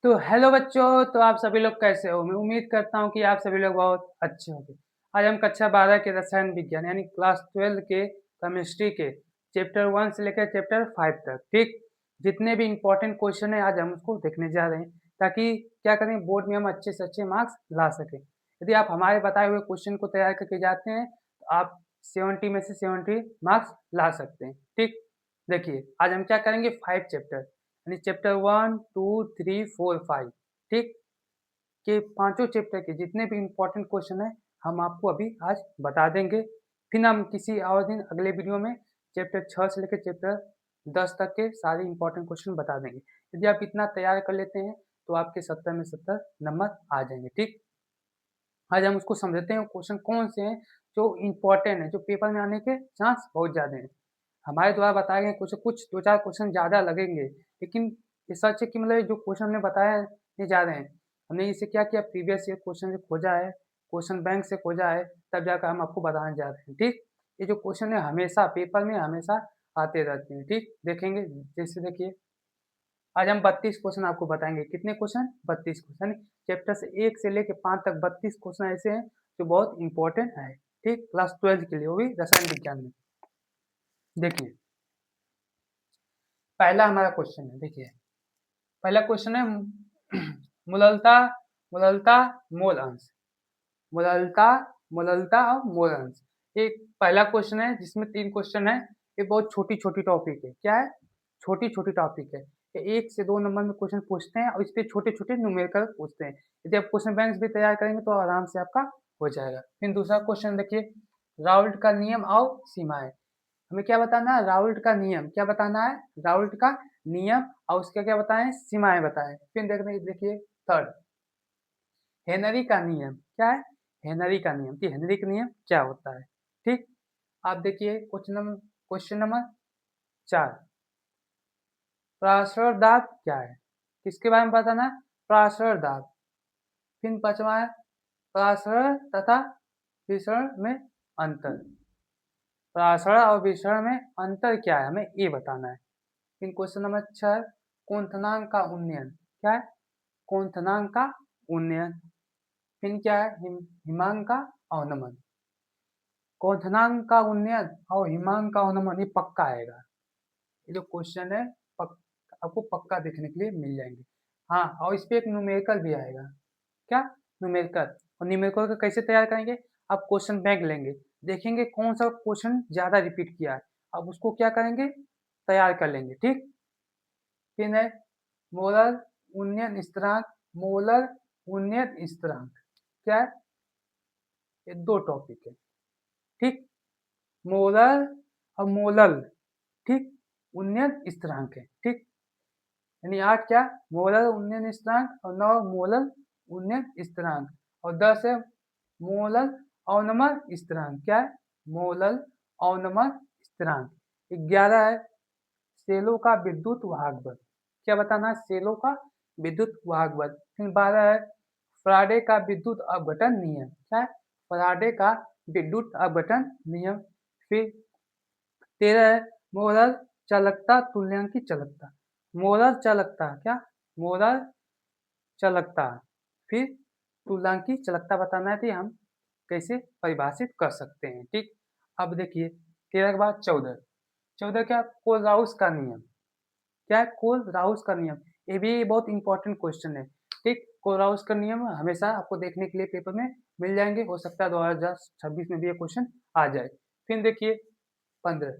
तो हेलो बच्चों, तो आप सभी लोग कैसे हो? मैं उम्मीद करता हूँ कि आप सभी लोग बहुत अच्छे होंगे। आज हम कक्षा 12 के रसायन विज्ञान यानी क्लास 12 के केमिस्ट्री के चैप्टर 1 से लेकर चैप्टर 5 तक, ठीक? जितने भी इम्पोर्टेंट क्वेश्चन हैं आज हम उसको देखने जा रहे हैं, ताकि क्या करें बोर्ड में हम अच्छे से अच्छे मार्क्स ला सकें। यदि आप हमारे बताए हुए क्वेश्चन को तैयार करके जाते हैं, तो आप 70 में से 70 मार्क्स ला सकते हैं, ठीक? देखिए, आज हम क्या करेंगे 5 चैप्टर यानी चैप्टर 1, 2, 3, 4, 5 ठीक? के पाँचों चैप्टर के जितने भी इम्पोर्टेंट क्वेश्चन हैं, हम आपको अभी आज बता देंगे। फिर हम किसी और दिन अगले वीडियो में चैप्टर 6 से लेकर चैप्टर 10 तक के सारे इम्पोर्टेंट क्वेश्चन बता देंगे। यदि आप इतना तैयार कर लेते हैं, तो आपके 70 में 70 नंबर आ जाएँगे, ठीक? आज हम उसको समझते हैं क्वेश्चन कौन से हैं जो इम्पोर्टेंट हैं, जो पेपर में आने के चांस बहुत ज़्यादा हैं। हमारे द्वारा बताए गए क्वेश्चन कुछ 2-4 क्वेश्चन ज़्यादा लगेंगे, लेकिन ये सच है कि मतलब जो क्वेश्चन हमने बताया है, ये ज़्यादा हैं। हमने इसे क्या किया प्रीवियस ईयर क्वेश्चन से खोजा है, क्वेश्चन बैंक से खोजा है, तब जाकर हम आपको बताने जा रहे हैं, ठीक? ये जो क्वेश्चन है हमेशा पेपर में हमेशा आते रहते हैं, ठीक? देखेंगे जैसे देखिए, आज हम 32 क्वेश्चन आपको बताएँगे। कितने क्वेश्चन? 32 क्वेश्चन। चैप्टर से 1 से लेके 5 तक 32 क्वेश्चन ऐसे हैं, जो बहुत इम्पोर्टेंट है, ठीक? क्लास 12 के लिए, वो भी रसायन विज्ञान में। देखिए, पहला हमारा क्वेश्चन है, देखिए। पहला क्वेश्चन है मोललता मोललता मोल अंश। मोललता मोललता और मोल अंश। ये पहला क्वेश्चन है जिसमें 3 क्वेश्चन है। ये बहुत छोटी-छोटी टॉपिक है। क्या है? छोटी-छोटी टॉपिक है। ये 1 से 2 नंबर में क्वेश्चन पूछते हैं और इसपे छोटे-छोटे न्यूमेरिकल पूछते हैं। यदि आप क्वेश्चन बैंक्स भी तैयार करेंगे तो आराम से आपका हो जाएगा। फिर दूसरा क्वेश्चन देखिए, राउल्ट का नियम और सीमाएँ। हमें क्या बताना है? राउल्ट का नियम। क्या बताना है? राउल्ट का नियम और उसके क्या बताएँ? सीमाएँ बताएँ। फिर देखिए थर्ड, हेनरी का नियम। क्या है? हेनरी का नियम कि हेनरी का नियम क्या होता है? ठीक? आप देखिए क्वेश्चन नंबर 4, पराशर दाब क्या है? किसके बारे में बताना है? पराशर दाब। फिर 5वां है पराशर तथा विसरण में अंतर। पराशर और विसरण में अंतर क्या है? हमें ये बताना है। फिर क्वेश्चन नंबर 6, क्वथनांक का उन्नयन। क्या है? क्वथनांक का उन्नयन। फिर क्या है? हिमांक का अवनमन। क्वथनांक का उन्नयन और हिमांक का अवनमन ये पक्का आएगा। ये जो क्वेश्चन है आपको पक्का देखने के लिए मिल जाएंगे। हाँ, और इस पे एक न्यूमेरिकल भी आएगा। क्या? न्यूमेरिकल। और न्यूमेरिकल को कैसे तैयार करेंगे? आप क्वेश्चन बैंक लेंगे, देखेंगे कौन सा क्वेश्चन ज़्यादा रिपीट किया है, अब उसको क्या करेंगे? तैयार कर लेंगे, ठीक? फिर है मोलर उन्नयन स्थिरांक। मोलर उन्नयन स्थिरांक क्या है? ये 2 टॉपिक है, ठीक? मोलर और मोलल, ठीक? उन्नयन स्थिरांक है, ठीक? यानी 8 क्या? मोलर उन्नयन स्थिरांक और 9 मोलर उन्नयन स्थिरांक और 10 है मोलर अवनमन स्थिरांक। क्या है? मोलर अवनमन स्थिरांक। 11 है सेलों का विद्युत वाहक बल। क्या बताना है? सेलों का विद्युत वाहक बल। फिर 12 है फराडे का विद्युत अपघटन नियम। क्या है? फराडे का विद्युत अपघटन नियम। फिर 13 है मोलर चालकता तुल्यांकी चालकता। मोलर चालकता क्या? मोलर चालकता। फिर तुल्यांकी चालकता बताना है कि हम कैसे परिभाषित कर सकते हैं, ठीक? अब देखिए 13 के बाद 14। 14 क्या? कोलराउस का नियम। क्या है? कोलराउस का नियम। ये भी बहुत इंपॉर्टेंट क्वेश्चन है, ठीक? कोलराउस का नियम हमेशा आपको देखने के लिए पेपर में मिल जाएंगे। हो सकता है 2026 में भी ये क्वेश्चन आ जाए। फिर देखिए 15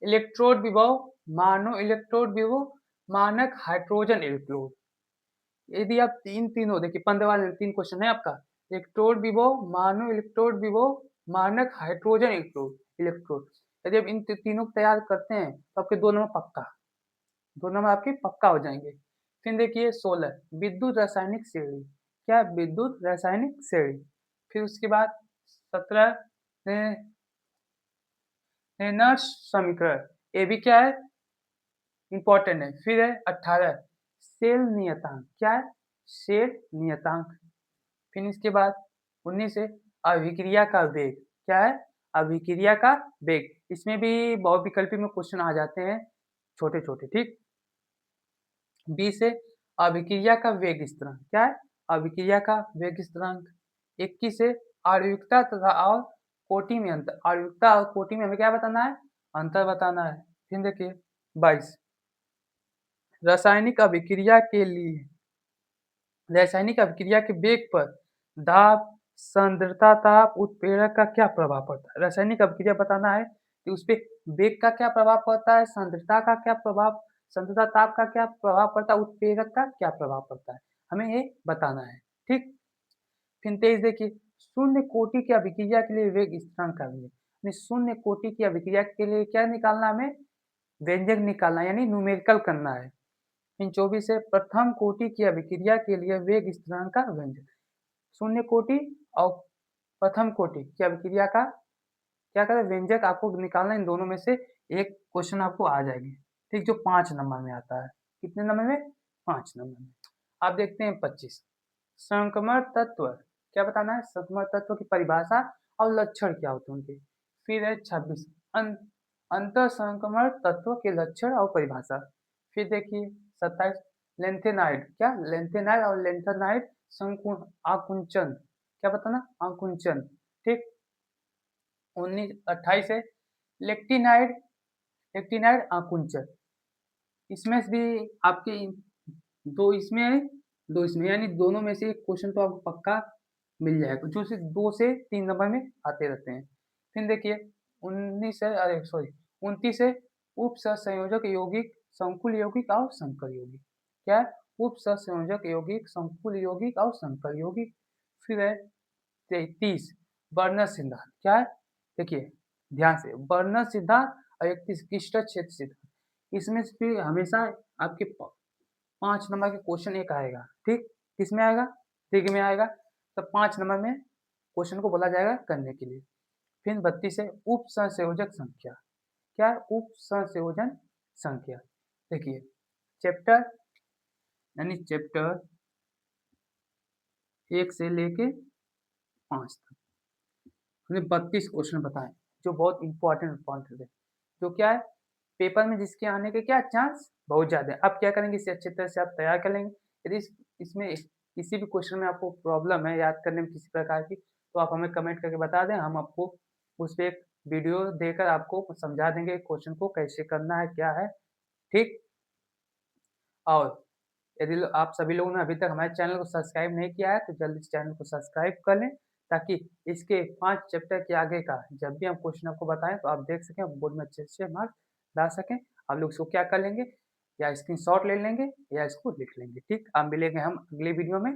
इलेक्ट्रोड विभव मानो इलेक्ट्रोड विभव मानक हाइड्रोजन इलेक्ट्रोड। यदि आप तीनों देखिए 15 वाले 3 क्वेश्चन है आपका। इलेक्ट्रोड विभव मानो इलेक्ट्रोड विभव मानक हाइड्रोजन इलेक्ट्रोड इलेक्ट्रोड। यदि आप इन तीनों को तैयार करते हैं तो आपके 2 नंबर पक्का, 2 नंबर आपके पक्का हो जाएंगे। फिर देखिए 16 विद्युत रासायनिक श्रेणी। क्या? विद्युत रासायनिक श्रेणी। फिर उसके बाद 17 रेनॉल्ड्स समीकरण। ये भी क्या है? इम्पोर्टेंट है। फिर है 18 सेल नियतांक। क्या है? सेल नियतांक। फिर इसके बाद 19 है अभिक्रिया का वेग। क्या है? अभिक्रिया का वेग। इसमें भी बहुविकल्पी में क्वेश्चन आ जाते हैं छोटे-छोटे, ठीक? बी से अभिक्रिया का वेग स्थिरांक, क्या है? अभिक्रिया का वेग स्थिरांक। 21 से आणविकता तथा और कोटि में अंतर, आणविकता और कोटि में हमें क्या बताना है? अंतर बताना है। फिर देखिए 22 रासायनिक अभिक्रिया के लिए रासायनिक अभिक्रिया के वेग पर दाब, सांद्रता, ताप, उत्प्रेरक का क्या प्रभाव पड़ता है? रासायनिक अभिक्रिया बताना है कि उसपे वेग का क्या प्रभाव पड़ता है, सांद्रता का क्या प्रभाव, सांद्रता, ताप का क्या प्रभाव पड़ता है, उत्प्रेरक का क्या प्रभाव पड़ता है, हमें ये बताना है। ठीक। फिर 23 देखिए, शून्य कोटि की अभिक्रिया के लिए वेग स्थिरांक का मूल्य। शून्य कोटि की अभिक्रिया के लिए क्या निकालना है हमें? व्यंजक निकालना यानी न्यूमेरिकल करना है। इन 24 से प्रथम कोटि की अभिक्रिया के लिए वेग स्थिरांक का व्यंजक। शून्य कोटि और प्रथम कोटि की अभिक्रिया का क्या करें? व्यंजक आपको निकालना, इन दोनों में से एक क्वेश्चन आपको आ जाएगी। ठीक, जो 5 नंबर में आता है। कितने नंबर में? 5 नंबर में। आप देखते हैं 25 संक्रमण तत्व, क्या बताना है? संक्रमण तत्व की परिभाषा और लक्षण क्या होते हैं उनके। फिर है 26 अंतर संक्रमण तत्व के लक्षण और परिभाषा। फिर देखिए 27 लेंथेनाइड, क्या? लेंथेनाइड और लेंथेनाइड आकुंचन, क्या बताना? आकुंचन। ठीक। 28 है लेक्टिनाइड, लेक्टिनाइड आकुंचन। इसमें भी आपके दो इसमें है, दो इसमें, यानी दोनों में से एक क्वेश्चन तो आपको पक्का मिल जाएगा, जो से 2 से 3 नंबर में आते रहते हैं। फिर देखिए 29 है उप सहसंयोजक यौगिक, संकुल यौगिक और संकर यौगिक। क्या है? उप सहसंयोजक यौगिक, संकुल यौगिक और संकर यौगिक। फिर है 33 बर्नर सिद्धांत, क्या है? देखिए ध्यान से, बर्नर सिद्धांत और 31 क्रिस्टल क्षेत्र सिद्धांत। इसमें से फिर हमेशा आपके 5 नंबर के क्वेश्चन एक आएगा। ठीक, किसमें आएगा? त्रिक में आएगा। तो 5 नंबर में क्वेश्चन को बोला जाएगा करने के लिए। फिर 32 है उप सहसंयोजक संख्या, क्या है? उप सहसंयोजन संख्या। देखिए चैप्टर यानी चैप्टर 1 से लेके 5 तक हमने 32 क्वेश्चन बताए, जो बहुत इंपॉर्टेंट है, जो क्या है पेपर में जिसके आने के क्या चांस बहुत ज़्यादा है। आप क्या करेंगे, इसे अच्छी तरह से आप तैयार कर लेंगे। यदि इसमें किसी भी क्वेश्चन में आपको प्रॉब्लम है याद करने में किसी प्रकार की, तो आप हमें कमेंट करके बता दें, हम आपको उस पे एक वीडियो देकर आपको समझा देंगे क्वेश्चन को कैसे करना है, क्या है। ठीक। और यदि आप सभी लोगों ने अभी तक हमारे चैनल को सब्सक्राइब नहीं किया है तो जल्दी से चैनल को सब्सक्राइब कर लें, ताकि इसके 5 चैप्टर के आगे का जब भी हम क्वेश्चन आपको बताएं तो आप देख सकें, बोर्ड में अच्छे से मार्क्स ला सकें। आप लोग इसको क्या कर लेंगे, या स्क्रीनशॉट ले लेंगे या इसको लिख लेंगे। ठीक, आप मिलेंगे हम अगले वीडियो में।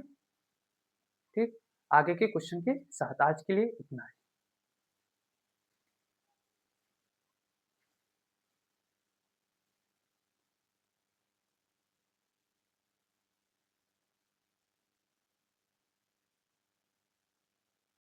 ठीक, आगे के क्वेश्चन के साथ। आज के लिए इतना है।